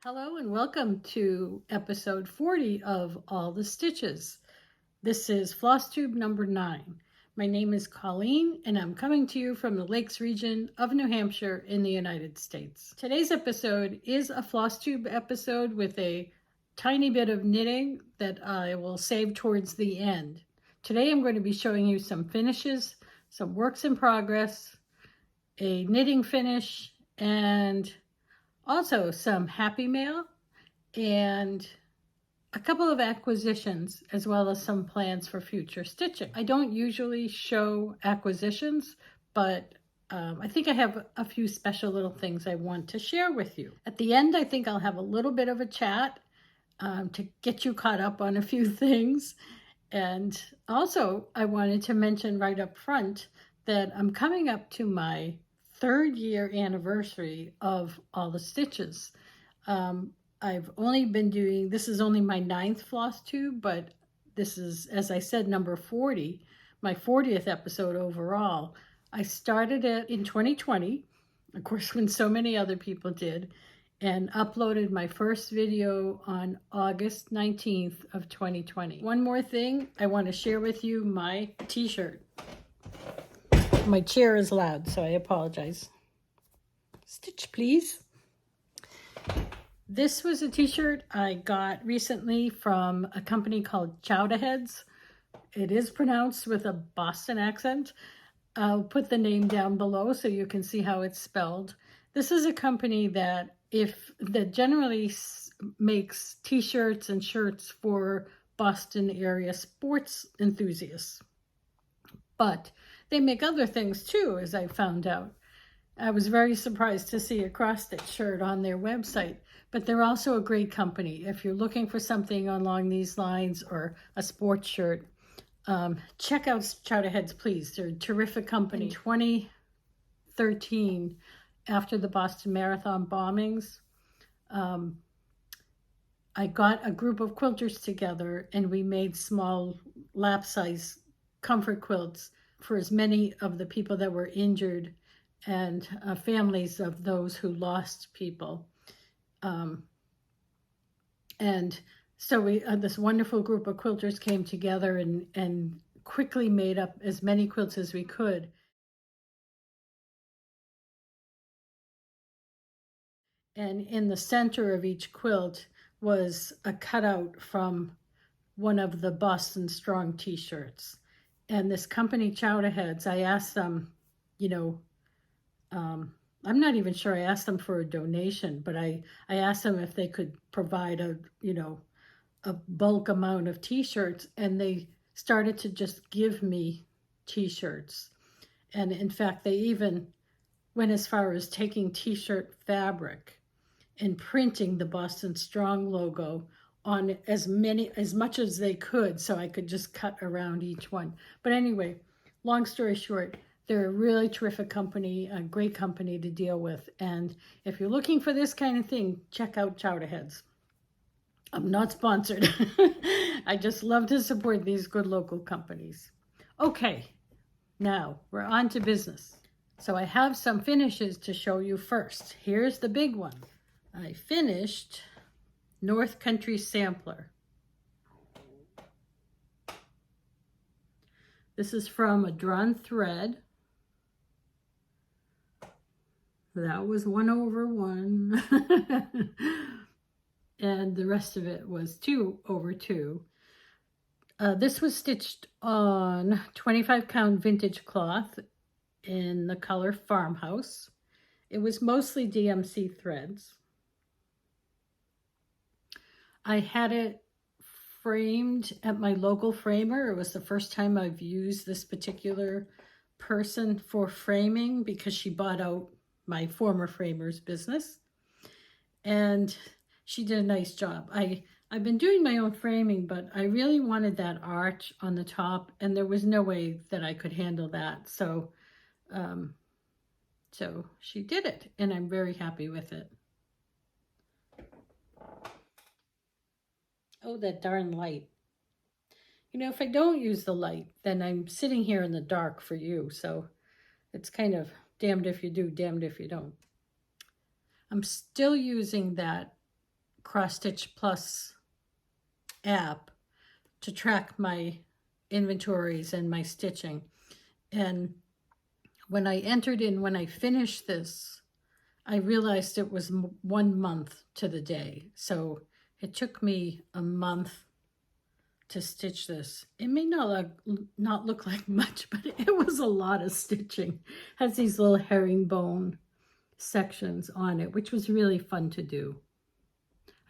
Hello and welcome to episode 40 of All the Stitches. This is Flosstube number 9. My name is Colleen and I'm coming to you from the Lakes region of New Hampshire in the United States. Today's episode is a Flosstube episode with a tiny bit of knitting that I will save towards the end. Today I'm going to be showing you some finishes, some works in progress, a knitting finish, and also some happy mail and a couple of acquisitions, as well as some plans for future stitching. I don't usually show acquisitions, but I think I have a few special little things I want to share with you. At the end, I think I'll have a little bit of a chat to get you caught up on a few things. And also, I wanted to mention right up front that I'm coming up to my 3rd year anniversary of All the Stitches. I've only been doing, this is only my 9th Flosstube, but this is, as I said, number 40, my 40th episode overall. I started it in 2020, of course, when so many other people did, and uploaded my first video on August 19th of 2020. One more thing, I want to share with you my t-shirt. My chair is loud, so I apologize. Stitch, please. This was a t-shirt I got recently from a company called Chowdaheadz. It is pronounced with a Boston accent. I'll put the name down below so you can see how it's spelled. This is a company that generally makes t-shirts and shirts for Boston area sports enthusiasts. But they make other things too, as I found out. I was very surprised to see a cross-stitch shirt on their website, but they're also a great company. If you're looking for something along these lines or a sports shirt, check out Chowdaheadz, please. They're a terrific company. In 2013, after the Boston Marathon bombings, I got a group of quilters together and we made small lap-size comfort quilts for as many of the people that were injured and families of those who lost people. And so this wonderful group of quilters came together and quickly made up as many quilts as we could. And in the center of each quilt was a cutout from one of the Boston Strong t-shirts. And this company, Chowdaheadz, I asked them, I'm not even sure I asked them for a donation, but I asked them if they could provide a bulk amount of t-shirts, and they started to just give me t-shirts. And in fact, they even went as far as taking t-shirt fabric and printing the Boston Strong logo on as much as they could, so I could just cut around each one. But anyway, long story short, they're a really terrific company, a great company to deal with. And if you're looking for this kind of thing, check out Chowdaheadz. I'm not sponsored. I just love to support these good local companies. Okay, now we're on to business. So I have some finishes to show you first. Here's the big one. I finished North Country Sampler. This is from a drawn thread. That was 1/1. And the rest of it was 2/2. This was stitched on 25 count vintage cloth in the color Farmhouse. It was mostly DMC threads. I had it framed at my local framer. It was the first time I've used this particular person for framing because she bought out my former framer's business. And she did a nice job. I've been doing my own framing, but I really wanted that arch on the top, and there was no way that I could handle that. So she did it, and I'm very happy with it. Oh, that darn light. You know, if I don't use the light, then I'm sitting here in the dark for you. So it's kind of damned if you do, damned if you don't. I'm still using that Cross Stitch Plus app to track my inventories and my stitching. And when I entered in, when I finished this, I realized it was 1 month to the day. So it took me a month to stitch this. It may not look like much, but it was a lot of stitching. It has these little herringbone sections on it, which was really fun to do.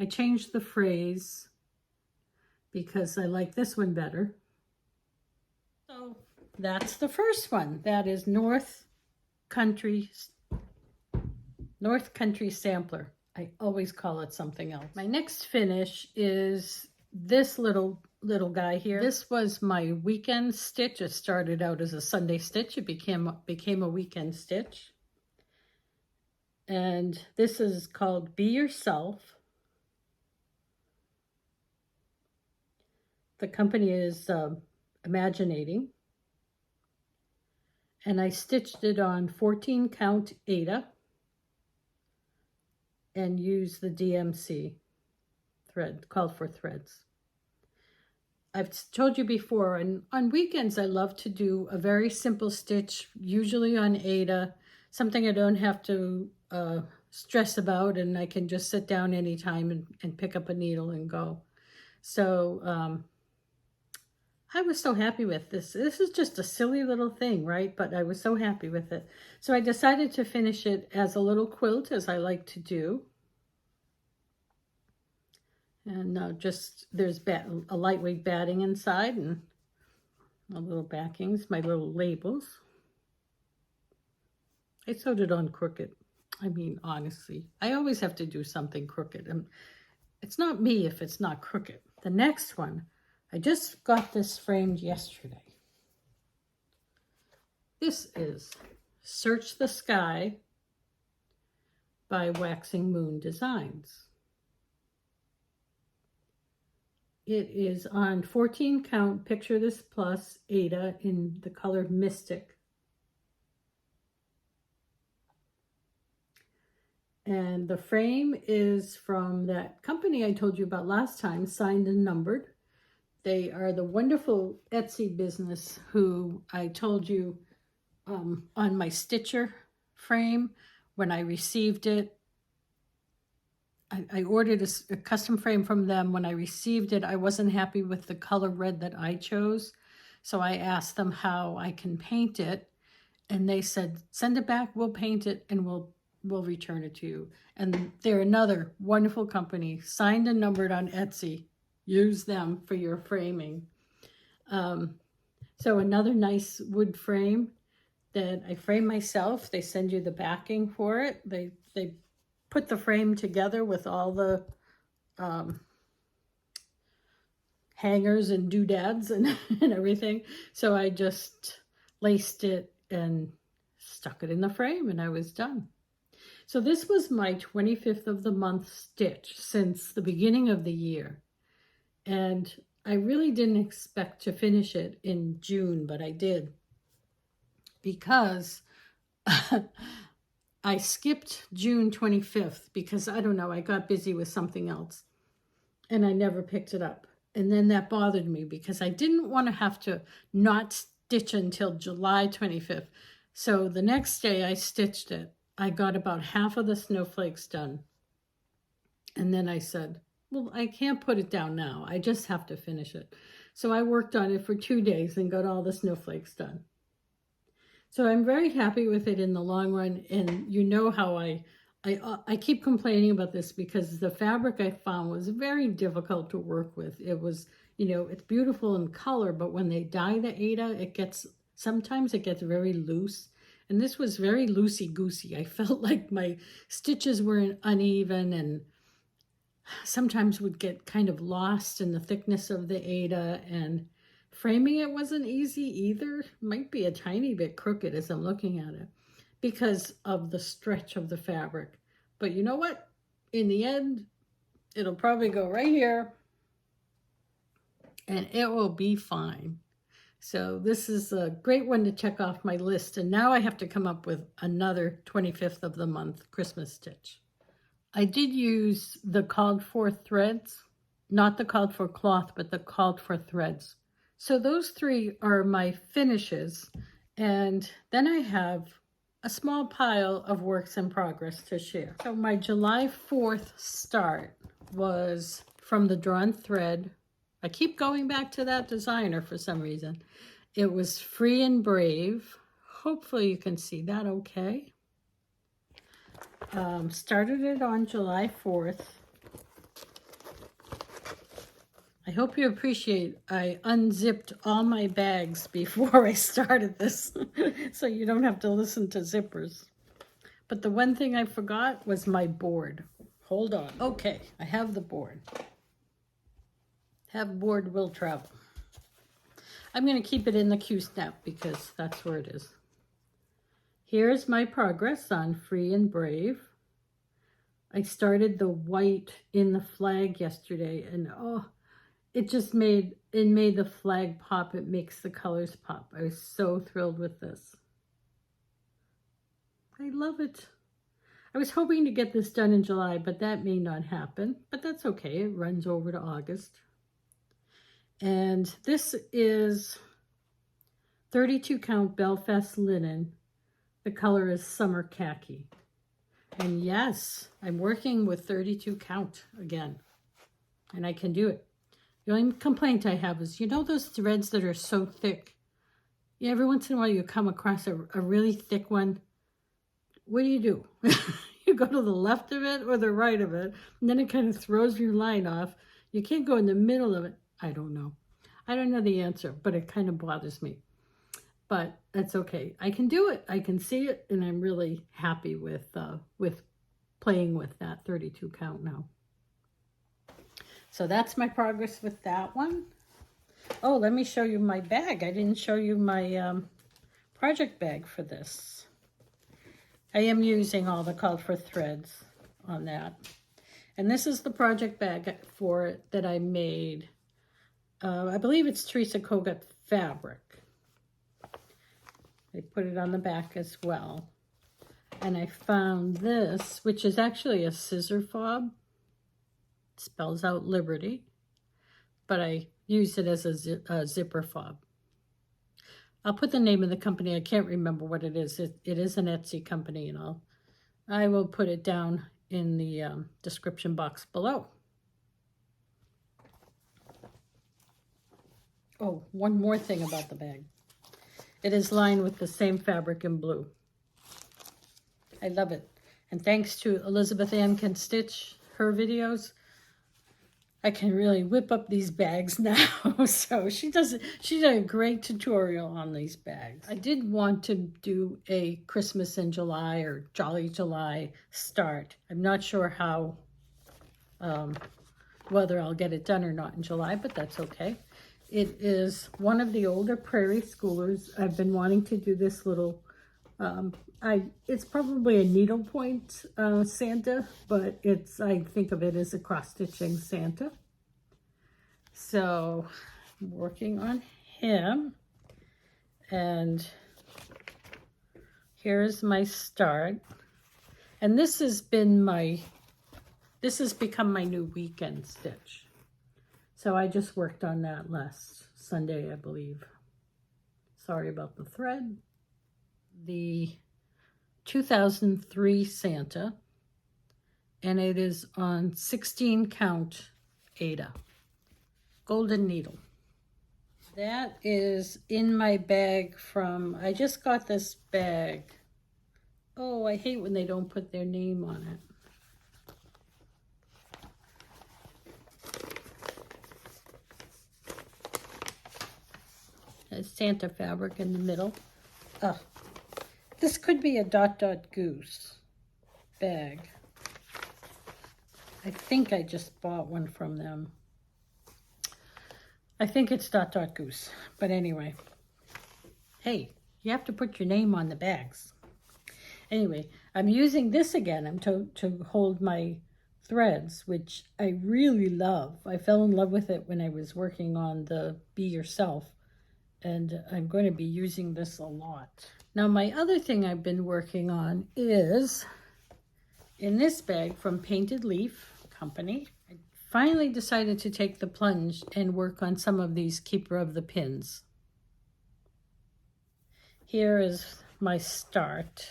I changed the phrase because I like this one better. So that's the first one. That is North Country Sampler. I always call it something else. My next finish is this little guy here. This was my weekend stitch. It started out as a Sunday stitch. It became a weekend stitch. And this is called Be Yourself. The company is Imaginating. And I stitched it on 14 count Aida and used the DMC thread, called for threads. I've told you before, and on weekends I love to do a very simple stitch, usually on Aida, something I don't have to stress about, and I can just sit down anytime and pick up a needle and go. So I was so happy with this. This is just a silly little thing, right? But I was so happy with it. So I decided to finish it as a little quilt, as I like to do. And just, there's a lightweight batting inside and a little backings, my little labels. I sewed it on crooked. I mean, honestly, I always have to do something crooked. And it's not me if it's not crooked. The next one, I just got this framed yesterday. This is Search the Sky by Waxing Moon Designs. It is on 14 count Picture This Plus Aida in the color Mystic. And the frame is from that company I told you about last time, Signed and Numbered. They are the wonderful Etsy business who I told you on my Stitcher frame when I received it. I ordered a custom frame from them. When I received it, I wasn't happy with the color red that I chose. So I asked them how I can paint it. And they said, send it back, we'll paint it, and we'll return it to you. And they're another wonderful company, Signed and Numbered on Etsy. Use them for your framing. So another nice wood frame that I frame myself. They send you the backing for it. They put the frame together with all the hangers and doodads and everything. So I just laced it and stuck it in the frame and I was done. So this was my 25th of the month stitch since the beginning of the year. And I really didn't expect to finish it in June, but I did. Because I skipped June 25th because, I don't know, I got busy with something else. And I never picked it up. And then that bothered me because I didn't want to have to not stitch until July 25th. So the next day I stitched it. I got about half of the snowflakes done. And then I said, well, I can't put it down now. I just have to finish it. So I worked on it for 2 days and got all the snowflakes done. So I'm very happy with it in the long run. And you know how I keep complaining about this because the fabric I found was very difficult to work with. It was, you know, it's beautiful in color, but when they dye the Aida, sometimes it gets very loose. And this was very loosey-goosey. I felt like my stitches were uneven and sometimes would get kind of lost in the thickness of the Aida, and framing it wasn't easy either. Might be a tiny bit crooked as I'm looking at it because of the stretch of the fabric. But you know what? In the end, it'll probably go right here and it will be fine. So this is a great one to check off my list. And now I have to come up with another 25th of the month Christmas stitch. I did use the called for threads, not the called for cloth, but the called for threads. So those three are my finishes. And then I have a small pile of works in progress to share. So my July 4th start was from the drawn thread. I keep going back to that designer for some reason. It was Free and Brave. Hopefully you can see that okay. Started it on July 4th. I hope you appreciate I unzipped all my bags before I started this so you don't have to listen to zippers. But the one thing I forgot was my board. Hold on. Okay, I have the board. Have board will travel. I'm going to keep it in the Q-snap because that's where it is. Here's my progress on Free and Brave. I started the white in the flag yesterday, and oh, it just made the flag pop. It makes the colors pop. I was so thrilled with this. I love it. I was hoping to get this done in July, but that may not happen, but that's okay. It runs over to August. And this is 32 count Belfast Linen. The color is Summer Khaki. And yes, I'm working with 32 count again, and I can do it. The only complaint I have is, you know those threads that are so thick? Yeah, every once in a while you come across a really thick one. What do? You go to the left of it or the right of it, and then it kind of throws your line off. You can't go in the middle of it. I don't know. I don't know the answer, but it kind of bothers me. But that's okay. I can do it. I can see it, and I'm really happy with playing with that 32 count now. So that's my progress with that one. Oh, let me show you my bag. I didn't show you my project bag for this. I am using all the called for threads on that. And this is the project bag for it that I made. I believe it's Teresa Kogut fabric. I put it on the back as well. And I found this, which is actually a scissor fob. It spells out Liberty, but I use it as a zipper fob. I'll put the name of the company. I can't remember what it is. It is an Etsy company, and I will put it down in the description box below. Oh, one more thing about the bag. It is lined with the same fabric in blue. I love it. And thanks to Elizabeth Ann Can Stitch, her videos, I can really whip up these bags now. So she did a great tutorial on these bags. I did want to do a Christmas in July or Jolly July start. I'm not sure how, whether I'll get it done or not in July, but that's okay. It is one of the older prairie schoolers. I've been wanting to do this little, it's probably a needlepoint Santa, but I think of it as a cross-stitching Santa. So I'm working on him, and here's my start. And this has become my new weekend stitch. So I just worked on that last Sunday, I believe. Sorry about the thread. The 2003 Santa, and it is on 16 count Aida, golden needle. That is in my bag from, I just got this bag. Oh, I hate when they don't put their name on it. Santa fabric in the middle. This could be a dot dot goose bag. I think I just bought one from them. I think it's Dot Dot Goose. But anyway. Hey, you have to put your name on the bags. Anyway, I'm using this again. I'm to hold my threads, which I really love. I fell in love with it when I was working on the Be Yourself. And I'm going to be using this a lot. Now, my other thing I've been working on is in this bag from Painted Leaf Company. I finally decided to take the plunge and work on some of these Keeper of the Pins. Here is my start.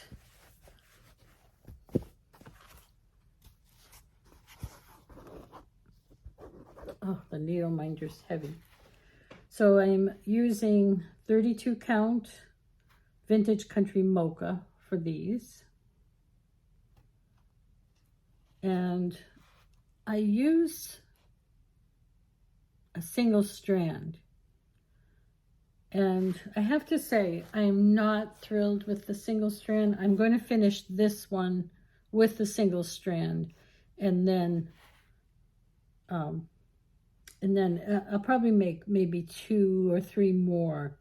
Oh, the needle minder's heavy. So I'm using 32 count Vintage Country Mocha for these. And I use a single strand. And I have to say, I am not thrilled with the single strand. I'm going to finish this one with the single strand, and then I'll probably make maybe 2 or 3 more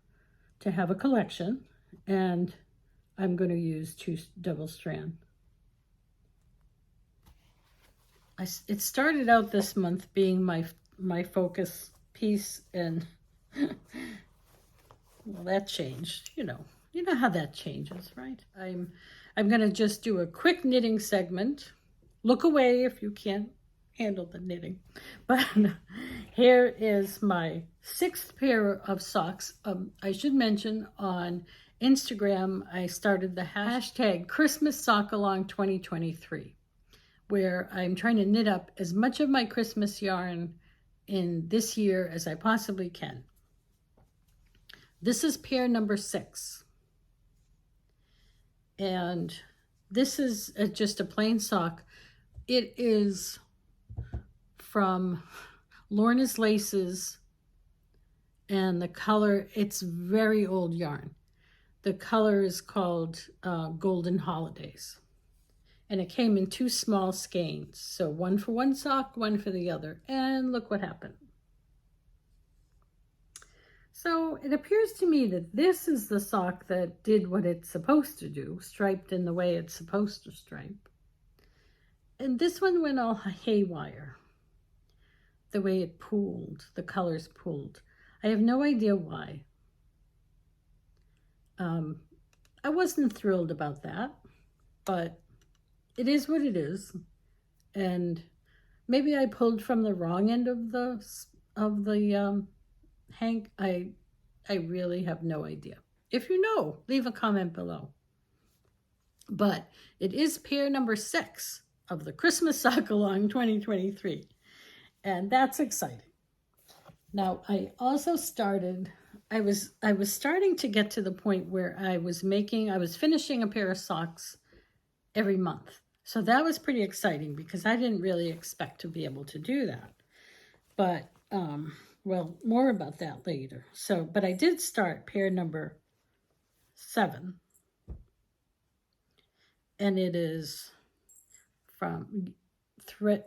to have a collection, and I'm going to use 2 double strand. It started out this month being my focus piece, and well, that changed. You know how that changes, right? I'm going to just do a quick knitting segment. Look away if you can't handle the knitting. But here is my 6th pair of socks. I should mention on Instagram, I started the hashtag Christmas Sock Along 2023, where I'm trying to knit up as much of my Christmas yarn in this year as I possibly can. This is pair number 6. And this is just a plain sock. It is from Lorna's Laces, and the color, it's very old yarn. The color is called Golden Holidays. And it came in 2 small skeins. So one for one sock, one for the other. And look what happened. So it appears to me that this is the sock that did what it's supposed to do, striped in the way it's supposed to stripe. And this one went all haywire, the way it pooled, the colors pooled. I have no idea why. I wasn't thrilled about that, but it is what it is. And maybe I pulled from the wrong end of the hank. I really have no idea. If you know, leave a comment below. But it is pair number 6 of the Christmas Sock Along 2023. And that's exciting. Now, I also started, I was starting to get to the point where I was finishing a pair of socks every month. So that was pretty exciting because I didn't really expect to be able to do that. But, well, more about that later. So, but I did start pair number 7. And it is from thread,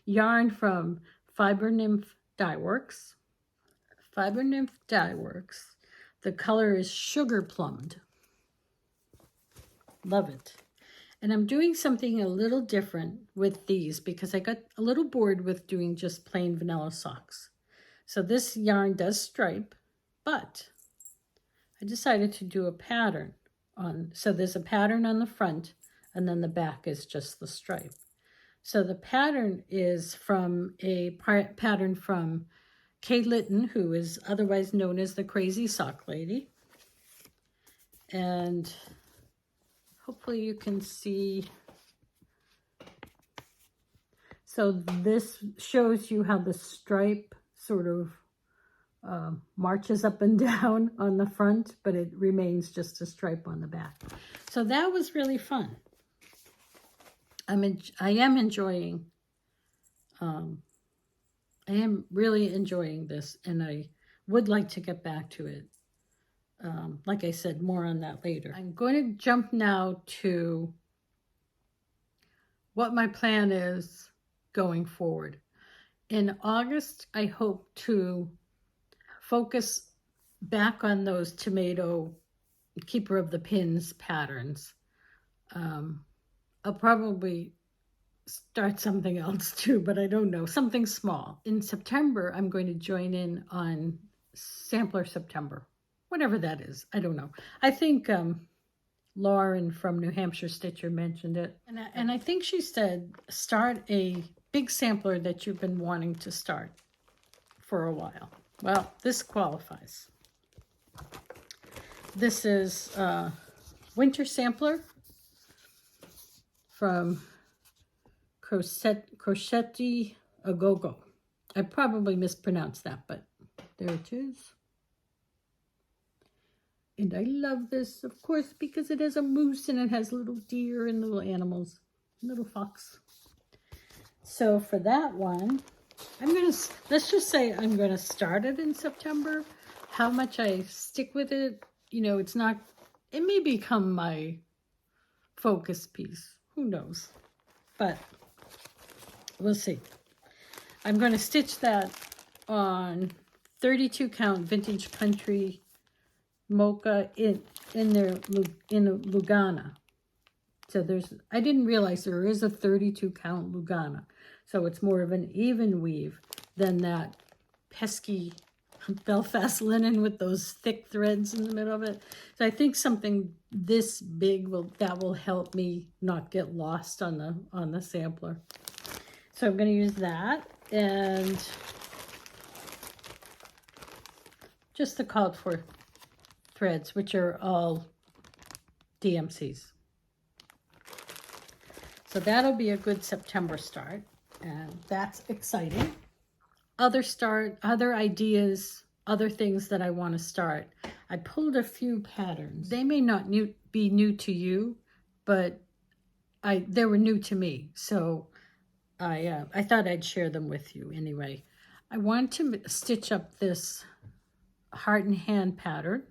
yarn from Fiber Nymph Dye Works. Fiber Nymph Dye Works. The color is Sugar Plumbed. Love it. And I'm doing something a little different with these because I got a little bored with doing just plain vanilla socks. So this yarn does stripe, but I decided to do a pattern on, so there's a pattern on the front and then the back is just the stripe. So the pattern is from a pattern from Kay Litton, who is otherwise known as the Crazy Sock Lady. And hopefully you can see. So this shows you how the stripe sort of marches up and down on the front, but it remains just a stripe on the back. So that was really fun. I am enjoying, I am really enjoying this, and I would like to get back to it. Like I said, more on that later. I'm going to jump now to what my plan is going forward. In August, I hope to focus back on those tomato keeper of the pins patterns. I'll probably start something else too, but I don't know, something small. In September, I'm going to join in on Sampler September, whatever that is. I don't know. I think Lauren from New Hampshire Stitcher mentioned it. And I think she said, start a big sampler that you've been wanting to start for a while. Well, this qualifies. This is Winter Sampler from Crochetti Agogo. I probably mispronounced that, but there it is. And I love this, of course, because it has a moose and it has little deer and little animals, little fox. So for that one, let's just say I'm going to start it in September. How much I stick with it, you know, it may become my focus piece. Who knows? But we'll see. I'm going to stitch that on 32 count Vintage Country Mocha in Lugana. So I didn't realize there is a 32 count Lugana. So it's more of an even weave than that pesky Belfast linen with those thick threads in the middle of it. So I think something this big will help me not get lost on the sampler. So I'm going to use that and just the called for threads, which are all DMCs. So that'll be a good September start, and that's exciting. Other ideas, other things that I want to start. I pulled a few patterns. They may not be new to you, but they were new to me. So I thought I'd share them with you anyway. I want to stitch up this heart and hand pattern.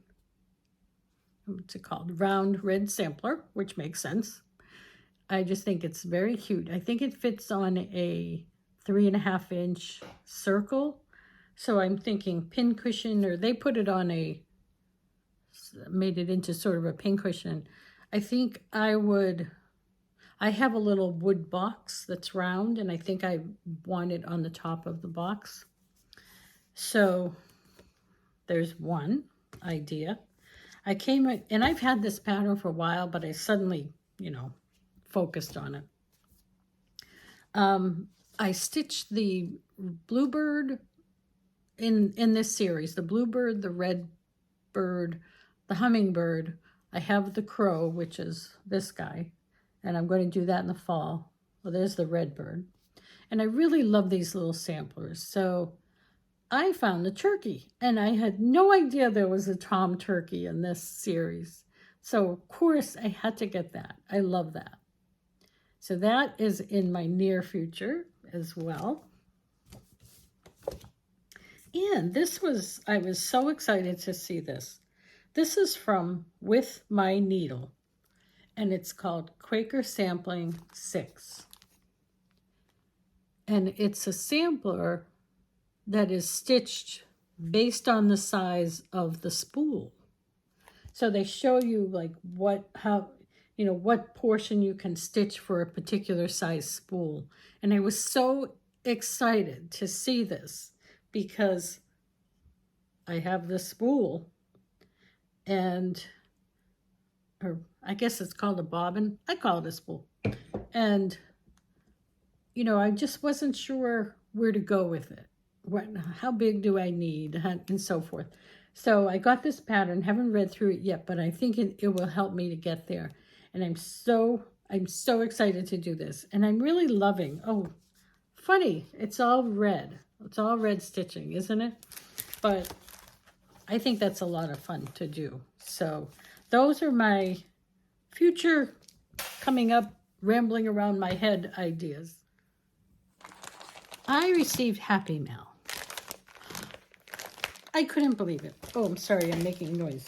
What's it called? Round red sampler, which makes sense. I just think it's very cute. I think it fits on a 3.5 inch circle. So I'm thinking pincushion, or they put it on made it into sort of a pincushion. I think I have a little wood box that's round, and I think I want it on the top of the box. So there's one idea. And I've had this pattern for a while, but I suddenly, focused on it. I stitched the bluebird in this series, the bluebird, the red bird, the hummingbird. I have the crow, which is this guy, and I'm going to do that in the fall. Well, there's the red bird. And I really love these little samplers. So I found the turkey, and I had no idea there was a tom turkey in this series. So of course I had to get that. I love that. So that is in my near future as well. And I was so excited to see this. This is from With My Needle, and it's called Quaker Sampling 6. And it's a sampler that is stitched based on the size of the spool. So they show you like what portion you can stitch for a particular size spool. And I was so excited to see this because I have the spool, or I guess it's called a bobbin. I call it a spool. And, I just wasn't sure where to go with it. How big do I need, and so forth. So I got this pattern, haven't read through it yet, but I think it will help me to get there. And I'm so excited to do this. And I'm really loving, funny, it's all red. It's all red stitching, isn't it? But I think that's a lot of fun to do. So those are my future coming up, rambling around my head ideas. I received Happy Mail. I couldn't believe it. Oh, I'm sorry, I'm making noise.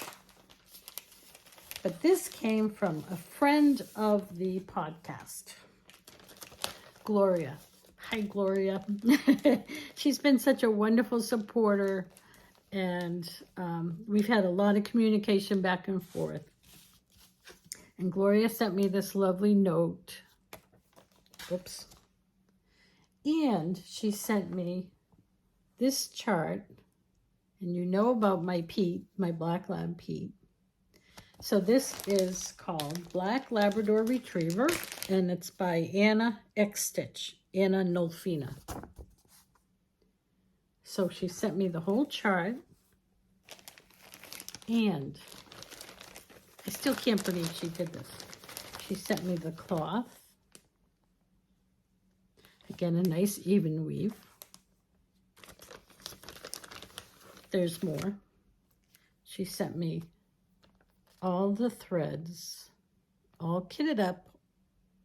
But this came from a friend of the podcast. Gloria. Hi, Gloria. She's been such a wonderful supporter, and we've had a lot of communication back and forth. And Gloria sent me this lovely note. Oops. And she sent me this chart. And you know about my Pete, my Black Lab Pete. So this is called Black Labrador Retriever, and it's by Anna X Stitch, Anna Nolfina. So she sent me the whole chart, and I still can't believe she did this. She sent me the cloth. Again, a nice even weave. There's more. She sent me all the threads, all kitted up,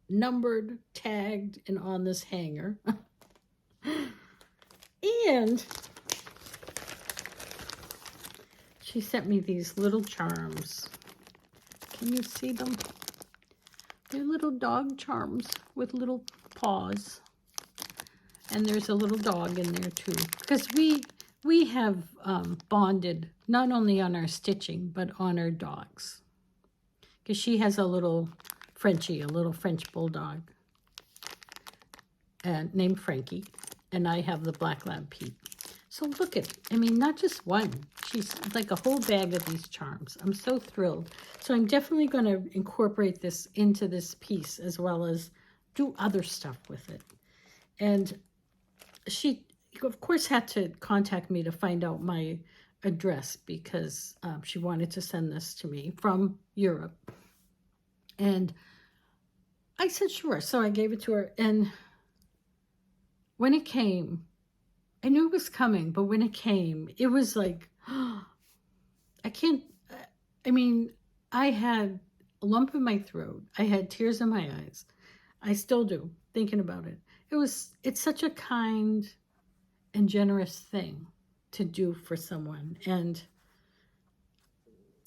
numbered, tagged, and on this hanger. And she sent me these little charms. Can you see them? They're little dog charms with little paws. And there's a little dog in there too. Because we have bonded not only on our stitching, but on our dogs. Because she has a little Frenchie, a little French bulldog, and named Frankie. And I have the Black Lab Pete. So look at, I mean, not just one. She's like a whole bag of these charms. I'm so thrilled. So I'm definitely going to incorporate this into this piece, as well as do other stuff with it. And she, of course, had to contact me to find out my address, because she wanted to send this to me from Europe. And I said, sure. So I gave it to her. And when it came, I knew it was coming, but when it came, it was like, I can't, I mean, I had a lump in my throat. I had tears in my eyes. I still do, thinking about it. It's such a kind and generous thing to do for someone. And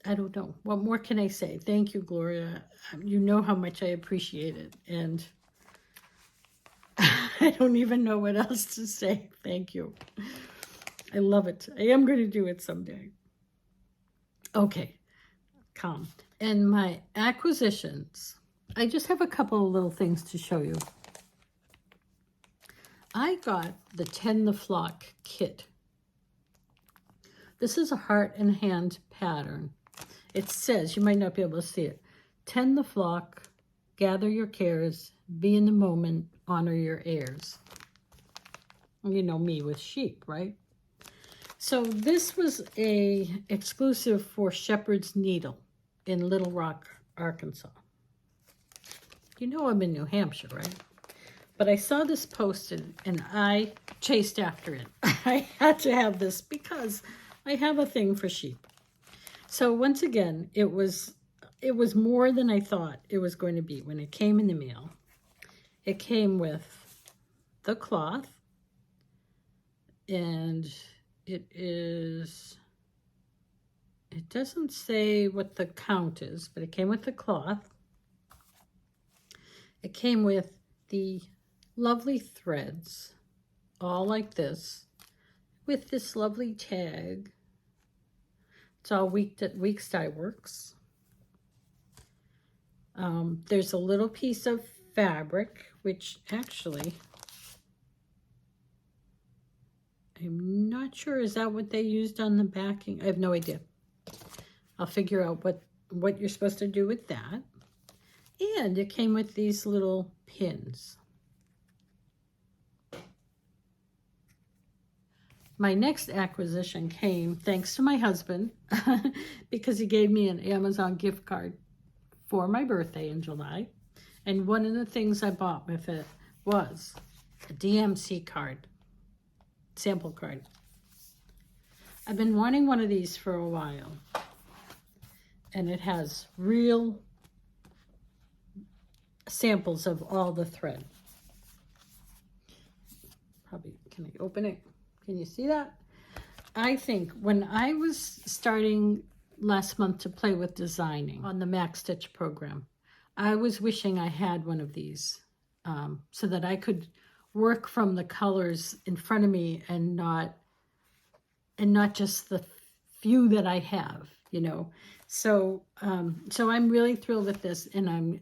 I don't know, what more can I say? Thank you, Gloria. You know how much I appreciate it. And I don't even know what else to say. Thank you. I love it. I am going to do it someday. Okay, calm. And my acquisitions, I just have a couple of little things to show you. I got the Tend the Flock kit. This is a heart and hand pattern. It says, you might not be able to see it, tend the flock, gather your cares, be in the moment, honor your heirs. You know me with sheep, right? So this was a exclusive for Shepherd's Needle in Little Rock, Arkansas. You know I'm in New Hampshire, right? But I saw this posted and I chased after it. I had to have this because I have a thing for sheep. So once again, it was more than I thought it was going to be when it came in the mail. It came with the cloth, and it doesn't say what the count is, but it came with the cloth. It came with the lovely threads, all like this, with this lovely tag. It's all Weeks Dye Works. There's a little piece of fabric, which actually, I'm not sure, is that what they used on the backing? I have no idea. I'll figure out what you're supposed to do with that. And it came with these little pins. My next acquisition came thanks to my husband because he gave me an Amazon gift card for my birthday in July. And one of the things I bought with it was a DMC card, sample card. I've been wanting one of these for a while. And it has real samples of all the thread. Probably, can I open it? Can you see that? I think when I was starting last month to play with designing on the Max Stitch program, I was wishing I had one of these so that I could work from the colors in front of me and not just the few that I have, you know. So so I'm really thrilled with this, and I'm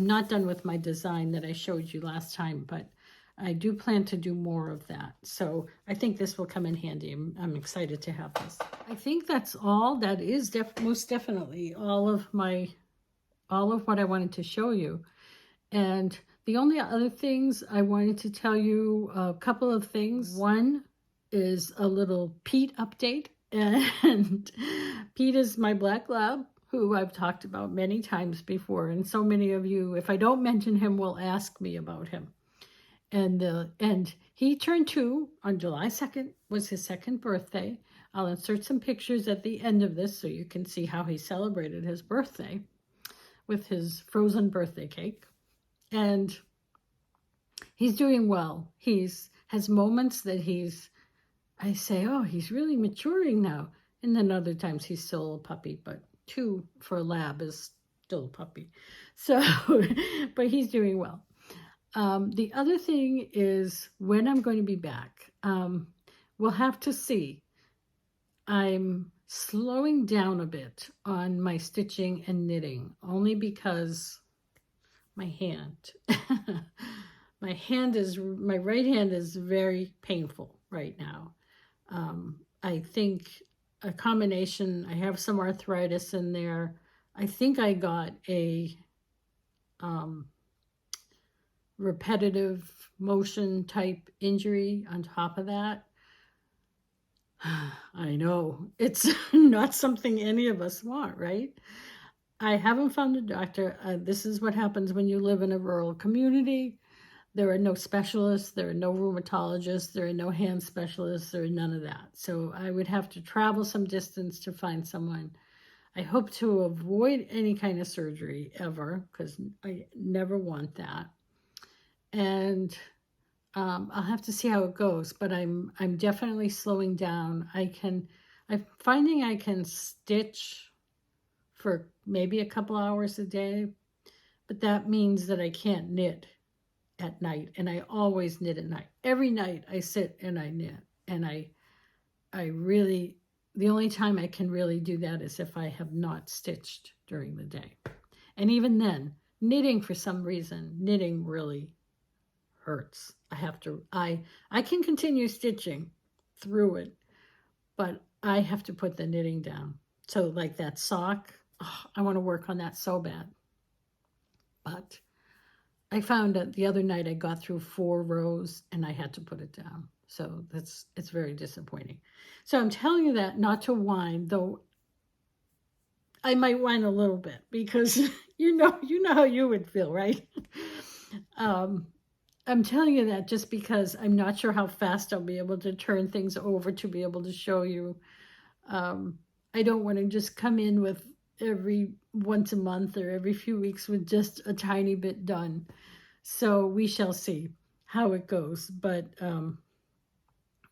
not done with my design that I showed you last time, but I do plan to do more of that. So I think this will come in handy. I'm excited to have this. I think that's all. That is most definitely all of what I wanted to show you. And the only other things I wanted to tell you, a couple of things. One is a little Pete update. And Pete is my black lab, who I've talked about many times before. And so many of you, if I don't mention him, will ask me about him. And he turned 2 on July 2nd, was his 2nd birthday. I'll insert some pictures at the end of this so you can see how he celebrated his birthday with his frozen birthday cake. And he's doing well. Has moments that I say, oh, he's really maturing now. And then other times he's still a puppy, but 2 for a lab is still a puppy. So, but he's doing well. The other thing is when I'm going to be back. We'll have to see. I'm slowing down a bit on my stitching and knitting, only because my hand, my right hand is very painful right now. I think a combination, I have some arthritis in there. I think I got a repetitive motion type injury on top of that. I know, it's not something any of us want, right? I haven't found a doctor. This is what happens when you live in a rural community. There are no specialists, there are no rheumatologists, there are no hand specialists, there are none of that. So I would have to travel some distance to find someone. I hope to avoid any kind of surgery ever, because I never want that. And I'll have to see how it goes, but I'm definitely slowing down. I'm finding I can stitch for maybe a couple hours a day, but that means that I can't knit at night, and I always knit at night. Every night I sit and I knit, and I really, the only time I can really do that is if I have not stitched during the day. And even then, knitting, for some reason, knitting really hurts. I can continue stitching through it, but I have to put the knitting down. So like that sock, I want to work on that so bad. But I found that the other night I got through 4 rows and I had to put it down. So it's very disappointing. So I'm telling you that not to whine, though I might whine a little bit, because you know how you would feel, right? I'm telling you that just because I'm not sure how fast I'll be able to turn things over to be able to show you. I don't want to just come in with every once a month or every few weeks with just a tiny bit done. So we shall see how it goes. But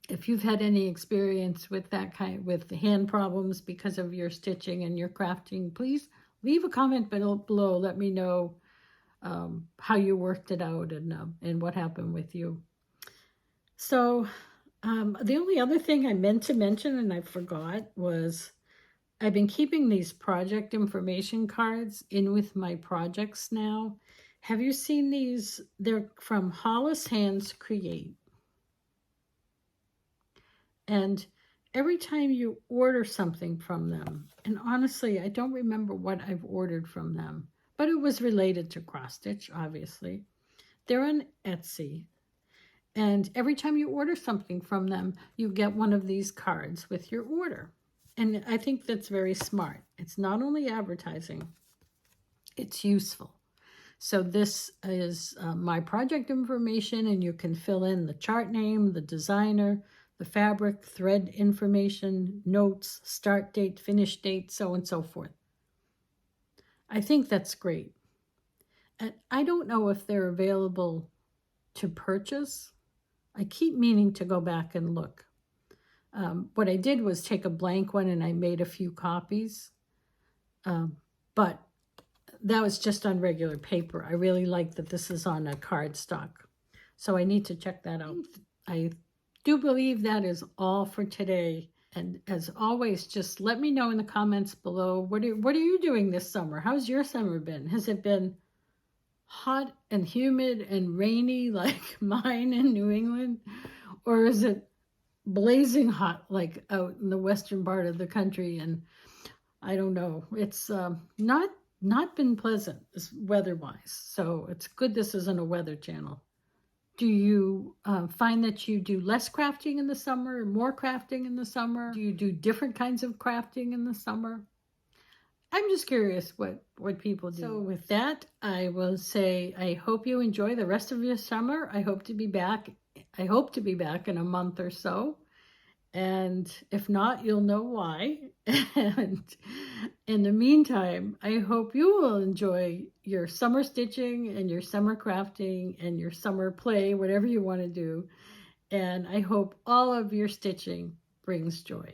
if you've had any experience with with the hand problems because of your stitching and your crafting, please leave a comment below. Let me know how you worked it out and what happened with you. So the only other thing I meant to mention and I forgot was I've been keeping these project information cards in with my projects now. Have you seen these? They're from Hollis Hands Create. And every time you order something from them, and honestly, I don't remember what I've ordered from them, but it was related to cross stitch, obviously. They're on Etsy. And every time you order something from them, you get one of these cards with your order. And I think that's very smart. It's not only advertising, it's useful. So this is my project information, and you can fill in the chart name, the designer, the fabric, thread information, notes, start date, finish date, so on and so forth. I think that's great. And I don't know if they're available to purchase. I keep meaning to go back and look. What I did was take a blank one and I made a few copies. But that was just on regular paper. I really like that this is on a cardstock. So I need to check that out. I do believe that is all for today. And as always, just let me know in the comments below, what are you doing this summer? How's your summer been? Has it been hot and humid and rainy like mine in New England? Or is it blazing hot like out in the western part of the country? And I don't know. It's not been pleasant weather-wise. So it's good this isn't a weather channel. Do you find that you do less crafting in the summer or more crafting in the summer? Do you do different kinds of crafting in the summer? I'm just curious what people do. So with that, I will say I hope you enjoy the rest of your summer. I hope to be back in a month or so. And if not, you'll know why. And in the meantime, I hope you will enjoy your summer stitching and your summer crafting and your summer play, whatever you want to do. And I hope all of your stitching brings joy.